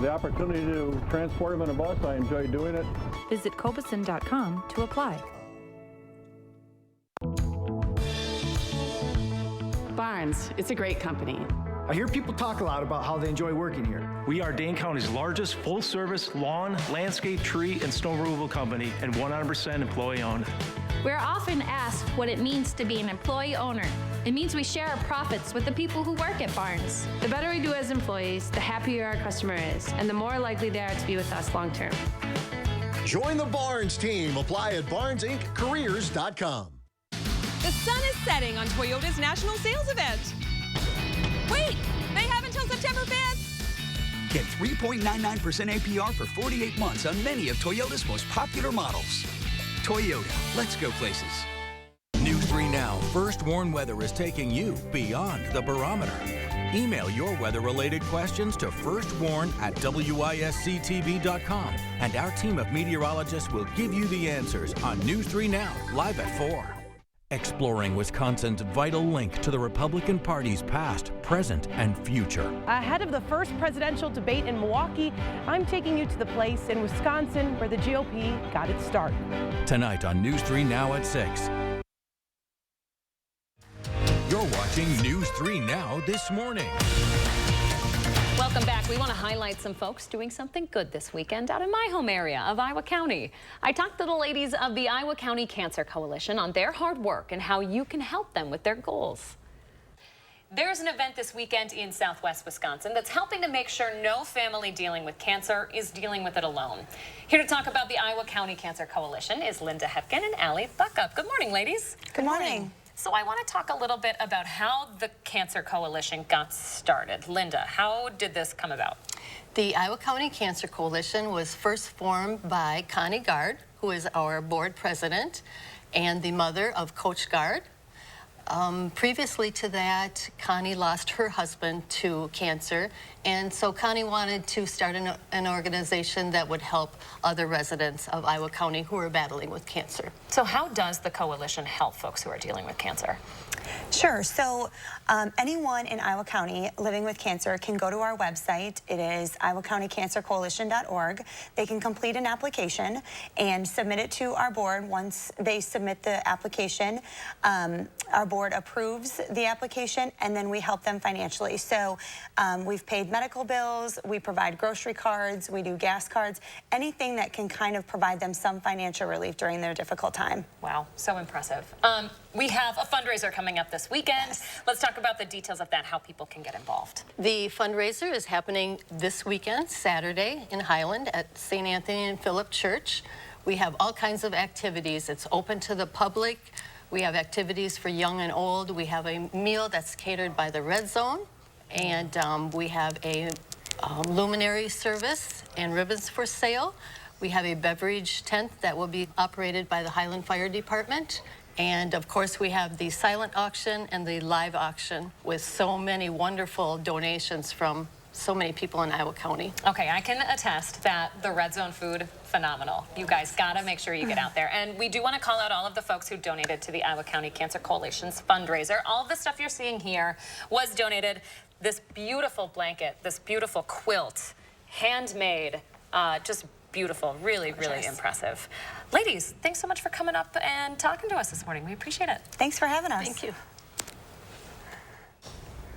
The opportunity to transport them in a bus, I enjoy doing it. Visit Cobeson.com to apply. Barnes, it's a great company. I hear people talk a lot about how they enjoy working here. We are Dane County's largest full-service lawn, landscape, tree, and snow removal company and 100% employee-owned. We're often asked what it means to be an employee owner. It means we share our profits with the people who work at Barnes. The better we do as employees, the happier our customer is, and the more likely they are to be with us long-term. Join the Barnes team. Apply at barnesincareers.com. The sun is setting on Toyota's national sales event. Wait, they have until September 5th. Get 3.99% APR for 48 months on many of Toyota's most popular models. Toyota, let's go places. News 3 Now First Warn Weather is taking you beyond the barometer. Email your weather-related questions to firstwarn@wisctv.com, and our team of meteorologists will give you the answers on News 3 Now, live at 4. exploring Wisconsin's vital link to the Republican Party's past, present, and future. Ahead of the first presidential debate in Milwaukee, I'm taking you to the place in Wisconsin where the GOP got its start. Tonight on News 3 Now at 6. You're watching News 3 Now this morning. Welcome back. We want to highlight some folks doing something good this weekend out in my home area of Iowa County. I talked to the ladies of the Iowa County Cancer Coalition on their hard work and how you can help them with their goals. There's an event this weekend in Southwest Wisconsin that's helping to make sure no family dealing with cancer is dealing with it alone. Here to talk about the Iowa County Cancer Coalition is Linda Hepkin and Allie Buckup. Good morning, ladies. Good morning. So I want to talk a little bit about how the Cancer Coalition got started. Linda, how did this come about? The Iowa County Cancer Coalition was first formed by Connie Gard, who is our board president and the mother of Coach Gard. Previously to that, Connie lost her husband to cancer, and so Connie wanted to start an organization that would help other residents of Iowa County who are battling with cancer. So how does the coalition help folks who are dealing with cancer? Sure. So anyone in Iowa County living with cancer can go to our website. It is iowacountycancercoalition.org. They can complete an application and submit it to our board. Once they submit the application, our board approves the application, and then we help them financially. So we've paid medical bills, we provide grocery cards, we do gas cards, anything that can kind of provide them some financial relief during their difficult time. Wow, so impressive. We have a fundraiser coming up this weekend. Yes. Let's talk about the details of that, how people can get involved. The fundraiser is happening this weekend, Saturday, in Highland at St. Anthony and Philip Church. We have all kinds of activities. It's open to the public. We have activities for young and old. We have a meal that's catered by the Red Zone, and we have a luminary service and ribbons for sale. We have a beverage tent that will be operated by the Highland Fire Department. And of course, we have the silent auction and the live auction with so many wonderful donations from so many people in Iowa County. Okay, I can attest that the Red Zone food, phenomenal. You guys gotta make sure you get out there. And we do want to call out all of the folks who donated to the Iowa County Cancer Coalition's fundraiser. All of the stuff you're seeing here was donated. This beautiful blanket, this beautiful quilt, handmade, just beautiful, really, really impressive. Ladies, thanks so much for coming up and talking to us this morning. We appreciate it. Thanks for having us. Thank you.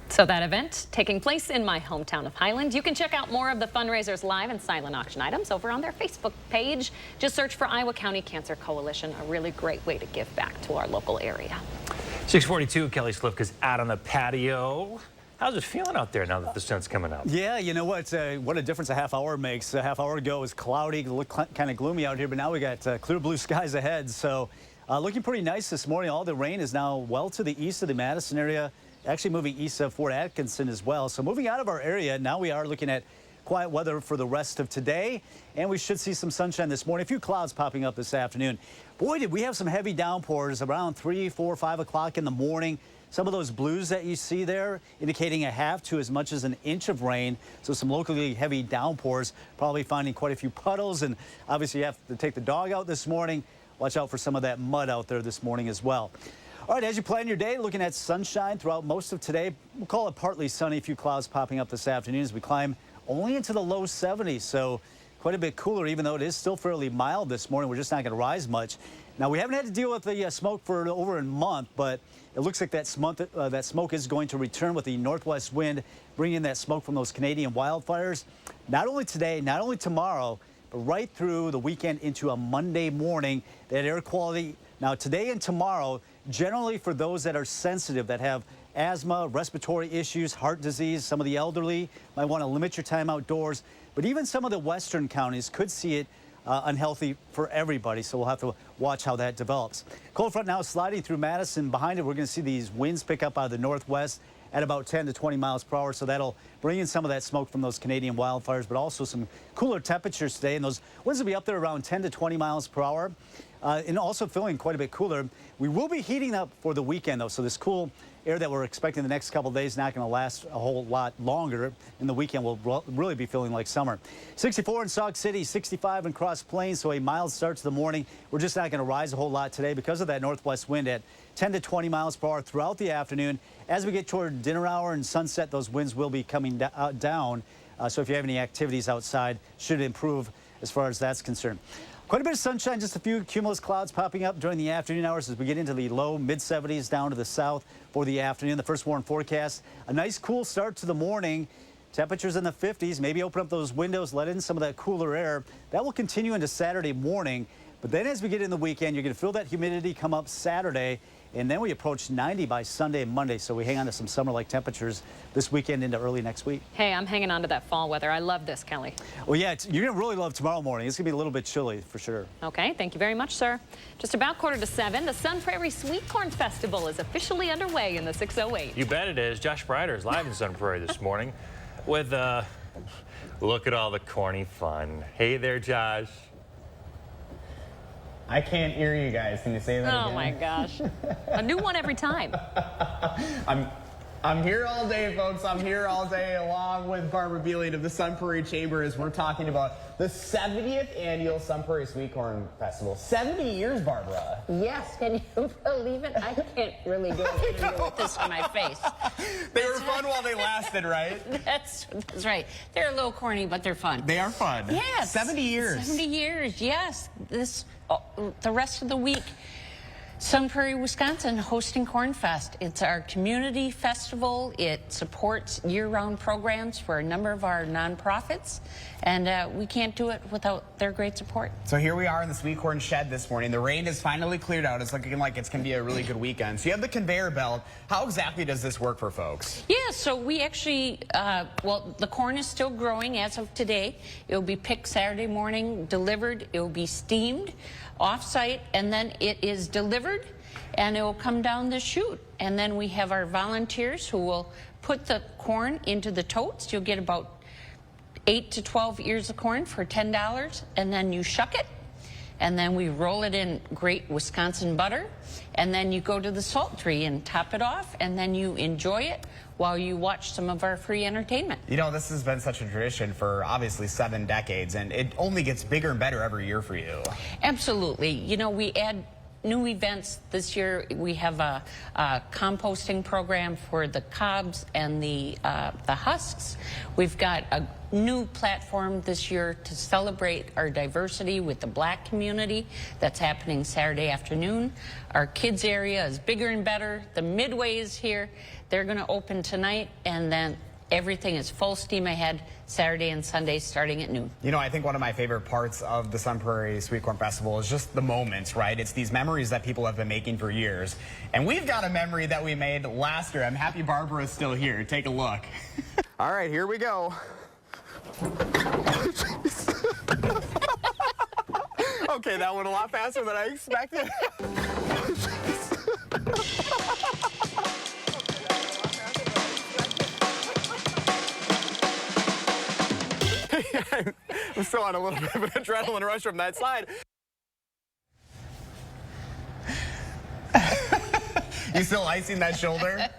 So that event taking place in my hometown of Highland. You can check out more of the fundraiser's live and silent auction items over on their Facebook page. Just search for Iowa County Cancer Coalition, a really great way to give back to our local area. 6:42, Kelly Slifka's out on the patio. How's it feeling out there now that the sun's coming out? Yeah, you know what? What a difference a half hour makes. A half hour ago it was cloudy, looked kind of gloomy out here, but now we got clear blue skies ahead. So looking pretty nice this morning. All the rain is now well to the east of the Madison area, actually moving east of Fort Atkinson as well. So moving out of our area, now we are looking at quiet weather for the rest of today, and we should see some sunshine this morning. A few clouds popping up this afternoon. Boy, did we have some heavy downpours around 3, 4, 5 o'clock in the morning. Some of those blues that you see there indicating a half to as much as an inch of rain. So some locally heavy downpours, probably finding quite a few puddles. And obviously you have to take the dog out this morning. Watch out for some of that mud out there this morning as well. All right, as you plan your day, looking at sunshine throughout most of today. We'll call it partly sunny, a few clouds popping up this afternoon as we climb only into the low 70s. So quite a bit cooler, even though it is still fairly mild this morning. We're just not going to rise much. Now, we haven't had to deal with the smoke for over a month, but it looks like that smoke is going to return with the northwest wind, bringing in that smoke from those Canadian wildfires. Not only today, not only tomorrow, but right through the weekend into a Monday morning. That air quality, now today and tomorrow, generally for those that are sensitive, that have asthma, respiratory issues, heart disease, some of the elderly might want to limit your time outdoors. But even some of the western counties could see it unhealthy for everybody, so we'll have to watch how that develops. Cold front now sliding through Madison. Behind it, we're going to see these winds pick up out of the northwest at about 10 to 20 miles per hour, so that'll bring in some of that smoke from those Canadian wildfires, but also some cooler temperatures today, and those winds will be up there around 10 to 20 miles per hour. and also feeling quite a bit cooler. We will be heating up for the weekend, though, so this cool air that we're expecting the next couple of days not going to last a whole lot longer. In the weekend, we'll really be feeling like summer. 64 in Sauk City, 65 in Cross Plains, so a mild start to the morning. We're just not going to rise a whole lot today because of that northwest wind at 10 to 20 miles per hour throughout the afternoon. As we get toward dinner hour and sunset, those winds will be coming down. So if you have any activities outside, should improve as far as that's concerned. Quite a bit of sunshine, just a few cumulus clouds popping up during the afternoon hours as we get into the low mid-70s down to the south for the afternoon. The first warm forecast, a nice cool start to the morning. Temperatures in the 50s, maybe open up those windows, let in some of that cooler air. That will continue into Saturday morning. But then as we get in the weekend, you're going to feel that humidity come up Saturday. And then we approach 90 by Sunday and Monday. So we hang on to some summer-like temperatures this weekend into early next week. Hey, I'm hanging on to that fall weather. I love this, Kelly. Well, yeah, you're going to really love tomorrow morning. It's going to be a little bit chilly for sure. Okay, thank you very much, sir. Just about 6:45, the Sun Prairie Sweet Corn Festival is officially underway in the 608. You bet it is. Josh Breider is live in Sun Prairie this morning with, look at all the corny fun. Hey there, Josh. I can't hear you guys. Can you say that again? Oh my gosh. A new one every time. I'm here all day, folks. I'm here all day along with Barbara Beeling of the Sun Prairie Chamber as we're talking about the 70th annual Sun Prairie Sweet Corn Festival. 70 years, Barbara. Yes, can you believe it? I can't really do it with this on my face. They were fun while they lasted, right? That's right. They're a little corny, but they're fun. They are fun. Yes. 70 years. 70 years, yes. The rest of the week, Sun Prairie, Wisconsin, hosting Corn Fest. It's our community festival. It supports year-round programs for a number of our nonprofits, and we can't do it without their great support. So here we are in the Sweet Corn Shed this morning. The rain has finally cleared out. It's looking like it's going to be a really good weekend. So you have the conveyor belt. How exactly does this work for folks? Yeah, so we actually, well, the corn is still growing as of today. It will be picked Saturday morning, delivered. It will be steamed off-site, and then it is delivered, and it will come down the chute. And then we have our volunteers who will put the corn into the totes. You'll get about 8 to 12 ears of corn for $10, and then you shuck it, and then we roll it in great Wisconsin butter, and then you go to the salt tree and top it off, and then you enjoy it while you watch some of our free entertainment. You know, this has been such a tradition for obviously 7 decades, and it only gets bigger and better every year for you. Absolutely. You know, we add new events this year. We have a composting program for the cobs and the husks. We've got a new platform this year to celebrate our diversity with the Black community. That's happening Saturday afternoon. Our kids area is bigger and better. The Midway is here. They're going to open tonight, and then everything is full steam ahead Saturday and Sunday starting at noon. You know, I think one of my favorite parts of the Sun Prairie Sweet Corn Festival is just the moments, right? It's these memories that people have been making for years. And we've got a memory that we made last year. I'm happy Barbara is still here. Take a look. All right, here we go. Okay, that went a lot faster than I expected. I'm still on a little bit of an adrenaline rush from that slide. You still icing that shoulder?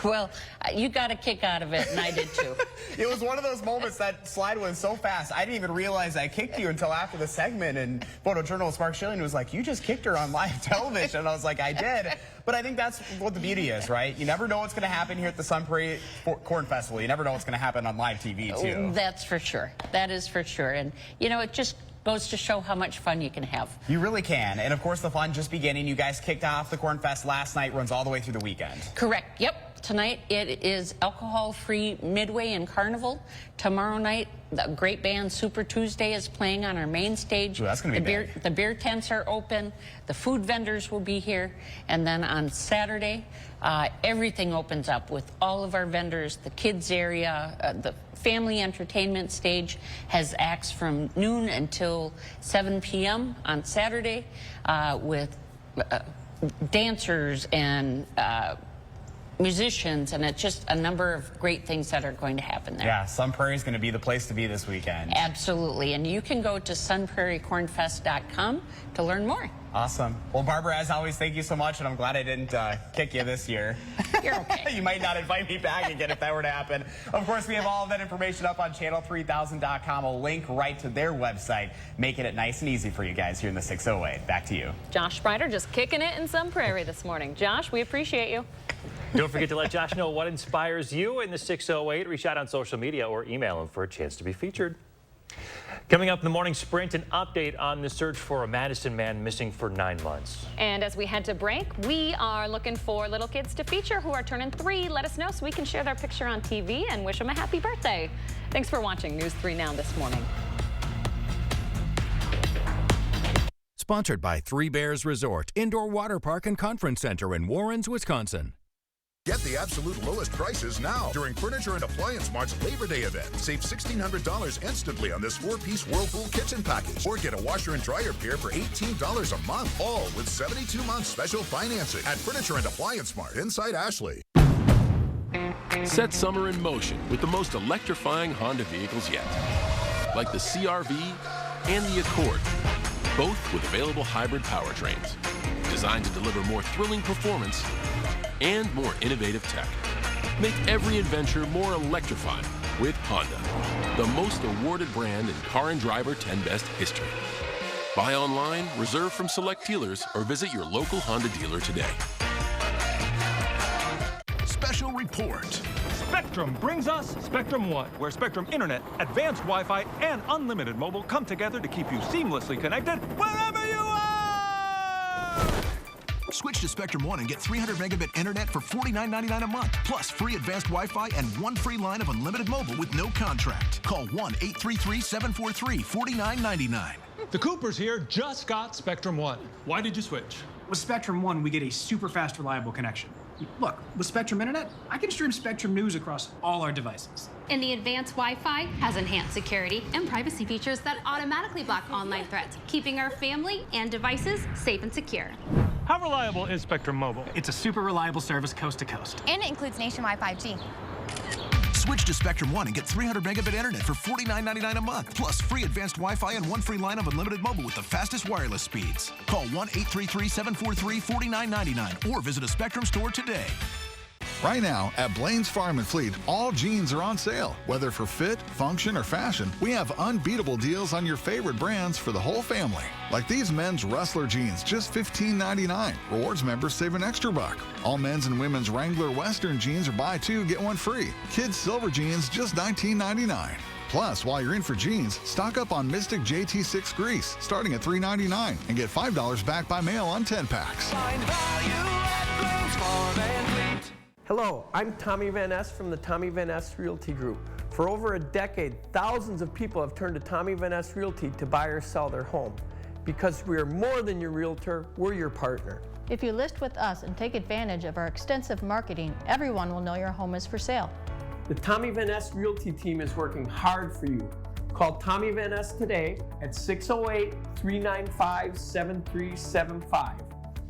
Well, you got a kick out of it, and I did too. It was one of those moments, that slide was so fast, I didn't even realize I kicked you until after the segment, and photojournalist Mark Schilling was like, you just kicked her on live television. And I was like, I did. But I think that's what the beauty is, right? You never know what's going to happen here at the Sun Prairie Corn Festival. You never know what's going to happen on live TV, too. That's for sure. That is for sure. And, you know, it just goes to show how much fun you can have. You really can. And, of course, the fun just beginning. You guys kicked off the Corn Fest last night, runs all the way through the weekend. Correct. Yep. Tonight it is alcohol-free Midway and Carnival. Tomorrow night, the great band Super Tuesday is playing on our main stage. Ooh, that's going to be big. The beer tents are open. The food vendors will be here. And then on Saturday, everything opens up with all of our vendors. The kids area, the family entertainment stage has acts from noon until 7 p.m. on Saturday with dancers and musicians, and it's just a number of great things that are going to happen there. Yeah, Sun Prairie is going to be the place to be this weekend. Absolutely, and you can go to sunprairiecornfest.com to learn more. Awesome. Well, Barbara, as always, thank you so much, and I'm glad I didn't kick you this year. You're okay. You might not invite me back again if that were to happen. Of course, we have all of that information up on channel3000.com, a link right to their website, making it nice and easy for you guys here in the 608. Back to you. Josh Sprider just kicking it in Sun Prairie this morning. Josh, we appreciate you. Don't forget to let Josh know what inspires you in the 608. Reach out on social media or email him for a chance to be featured. Coming up in the morning sprint, an update on the search for a Madison man missing for 9 months. And as we head to break, we are looking for little kids to feature who are turning 3. Let us know so we can share their picture on TV and wish them a happy birthday. Thanks for watching News 3 Now this morning. Sponsored by Three Bears Resort, Indoor Water Park and Conference Center in Warrens, Wisconsin. Get the absolute lowest prices now during Furniture and Appliance Mart's Labor Day event. Save $1,600 instantly on this 4-piece Whirlpool kitchen package. Or get a washer and dryer pair for $18 a month. All with 72-month special financing at Furniture and Appliance Mart inside Ashley. Set summer in motion with the most electrifying Honda vehicles yet. Like the CR-V and the Accord. Both with available hybrid powertrains. Designed to deliver more thrilling performance and more innovative tech. Make every adventure more electrifying with Honda, the most awarded brand in Car and Driver 10 Best history. Buy online, reserve from select dealers, or visit your local Honda dealer today. Special report. Spectrum brings us Spectrum One, where Spectrum Internet, advanced Wi-Fi, and unlimited mobile come together to keep you seamlessly connected wherever you are! Switch to Spectrum One and get 300 megabit internet for $49.99 a month, plus free advanced Wi-Fi and 1 free line of unlimited mobile with no contract. Call 1-833-743-4999. The Coopers here just got Spectrum One. Why did you switch? With Spectrum One, we get a super fast, reliable connection. Look, with Spectrum Internet, I can stream Spectrum News across all our devices. And the advanced Wi-Fi has enhanced security and privacy features that automatically block online threats, keeping our family and devices safe and secure. How reliable is Spectrum Mobile? It's a super reliable service coast to coast. And it includes nationwide 5G. Switch to Spectrum One and get 300 megabit internet for $49.99 a month, plus free advanced Wi-Fi and 1 free line of unlimited mobile with the fastest wireless speeds. Call 1-833-743-4999 or visit a Spectrum store today. Right now, at Blaine's Farm and Fleet, all jeans are on sale. Whether for fit, function, or fashion, we have unbeatable deals on your favorite brands for the whole family. Like these men's Rustler jeans, just $15.99. Rewards members save an extra $1. All men's and women's Wrangler Western jeans are buy 2, get 1 free. Kids Silver jeans, just $19.99. Plus, while you're in for jeans, stock up on Mystic JT6 grease, starting at $3.99, and get $5 back by mail on 10 packs. Find value at Blaine's Farm and Fleet. Hello, I'm Tommy Van Ness from the Tommy Van Ness Realty Group. For over a decade, thousands of people have turned to Tommy Van Ness Realty to buy or sell their home. Because we are more than your realtor, we're your partner. If you list with us and take advantage of our extensive marketing, everyone will know your home is for sale. The Tommy Van Ness Realty team is working hard for you. Call Tommy Van Ness today at 608-395-7375.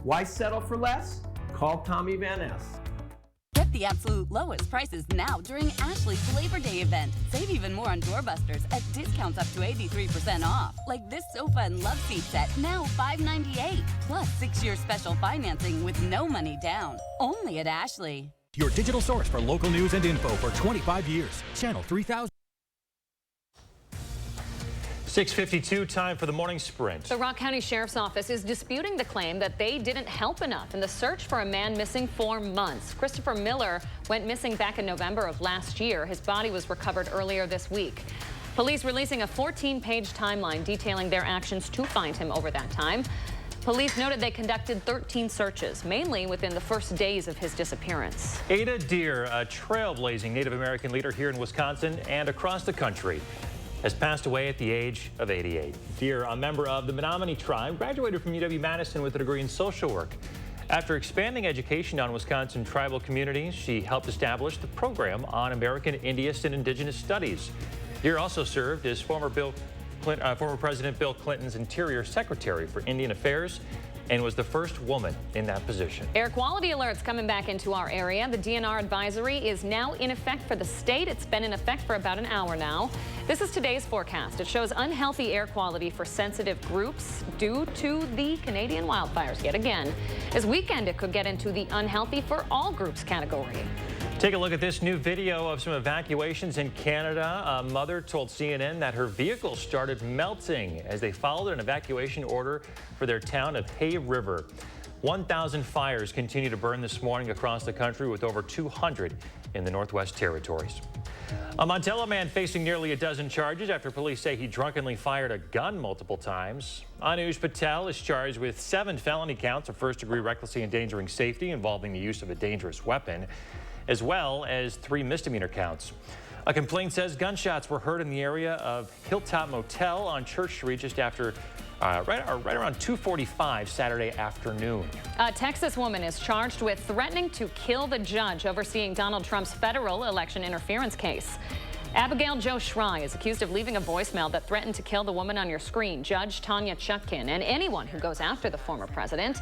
Why settle for less? Call Tommy Van Ness. Get the absolute lowest prices now during Ashley's Labor Day event. Save even more on doorbusters at discounts up to 83% off. Like this sofa and love seat set, now $598. Plus 6-year special financing with no money down. Only at Ashley. Your digital source for local news and info for 25 years. Channel 3000. 6:52, time for the morning sprint. The Rock County Sheriff's Office is disputing the claim that they didn't help enough in the search for a man missing for months. Christopher Miller went missing back in November of last year. His body was recovered earlier this week. Police releasing a 14-page timeline detailing their actions to find him over that time. Police noted they conducted 13 searches, mainly within the first days of his disappearance. Ada Deer, a trailblazing Native American leader here in Wisconsin and across the country, has passed away at the age of 88. Deer, a member of the Menominee tribe, graduated from UW-Madison with a degree in social work. After expanding education on Wisconsin tribal communities, she helped establish the program on American Indian and Indigenous Studies. Deer also served as former President Bill Clinton's Interior Secretary for Indian Affairs and was the first woman in that position. Air quality alerts coming back into our area. The DNR advisory is now in effect for the state. It's been in effect for about an hour now. This is today's forecast. It shows unhealthy air quality for sensitive groups due to the Canadian wildfires yet again. This weekend, it could get into the unhealthy for all groups category. Take a look at this new video of some evacuations in Canada. A mother told CNN that her vehicle started melting as they followed an evacuation order for their town of Hay River. 1,000 fires continue to burn this morning across the country, with over 200 in the Northwest Territories. A Montello man facing nearly a dozen charges after police say he drunkenly fired a gun multiple times. Anuj Patel is charged with 7 felony counts of first-degree recklessly endangering safety involving the use of a dangerous weapon, as well as 3 misdemeanor counts. A complaint says gunshots were heard in the area of Hilltop Motel on Church Street just after right around 2:45 Saturday afternoon. A Texas woman is charged with threatening to kill the judge overseeing Donald Trump's federal election interference case. Abigail Jo Schry is accused of leaving a voicemail that threatened to kill the woman on your screen, Judge Tanya Chutkin, and anyone who goes after the former president.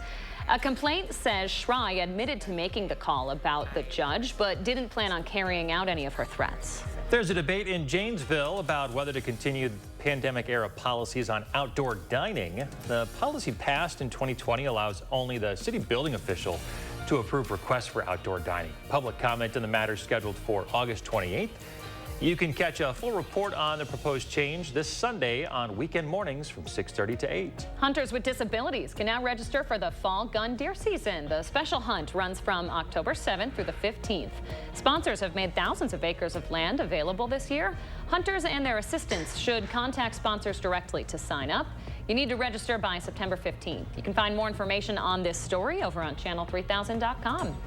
A complaint says Schry admitted to making the call about the judge, but didn't plan on carrying out any of her threats. There's a debate in Janesville about whether to continue pandemic-era policies on outdoor dining. The policy passed in 2020 allows only the city building official to approve requests for outdoor dining. Public comment on the matter is scheduled for August 28th. You can catch a full report on the proposed change this Sunday on weekend mornings from 6:30 to 8. Hunters with disabilities can now register for the fall gun deer season. The special hunt runs from October 7th through the 15th. Sponsors have made thousands of acres of land available this year. Hunters and their assistants should contact sponsors directly to sign up. You need to register by September 15th. You can find more information on this story over on channel3000.com.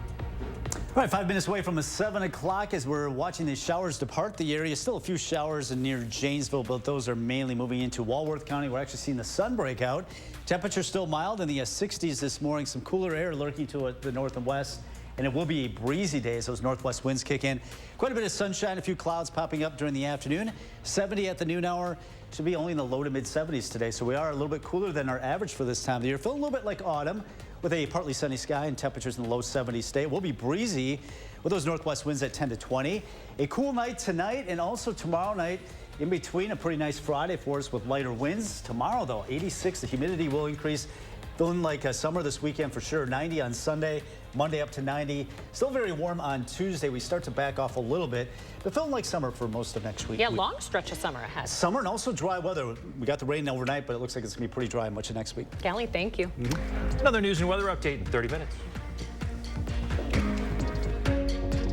All right, 5 minutes away from 7 o'clock as we're watching the showers depart the area. Still a few showers near Janesville, but those are mainly moving into Walworth County. We're actually seeing the sun break out. Temperature still mild in the 60s this morning. Some cooler air lurking to the north and west. And it will be a breezy day as those northwest winds kick in. Quite a bit of sunshine, a few clouds popping up during the afternoon. 70 at the noon hour. Should be only in the low to mid 70s today. So we are a little bit cooler than our average for this time of the year. Feeling a little bit like autumn, with a partly sunny sky and temperatures in the low 70s today. It will be breezy with those northwest winds at 10 to 20. A cool night tonight and also tomorrow night. In between, a pretty nice Friday for us with lighter winds. Tomorrow, though, 86. The humidity will increase. Feeling like summer this weekend for sure. 90 on Sunday, Monday up to 90. Still very warm on Tuesday. We start to back off a little bit, but feeling like summer for most of next week. Yeah, long stretch of summer ahead. Summer and also dry weather. We got the rain overnight, but it looks like it's going to be pretty dry much of next week. Callie, thank you. Another news and weather update in 30 minutes.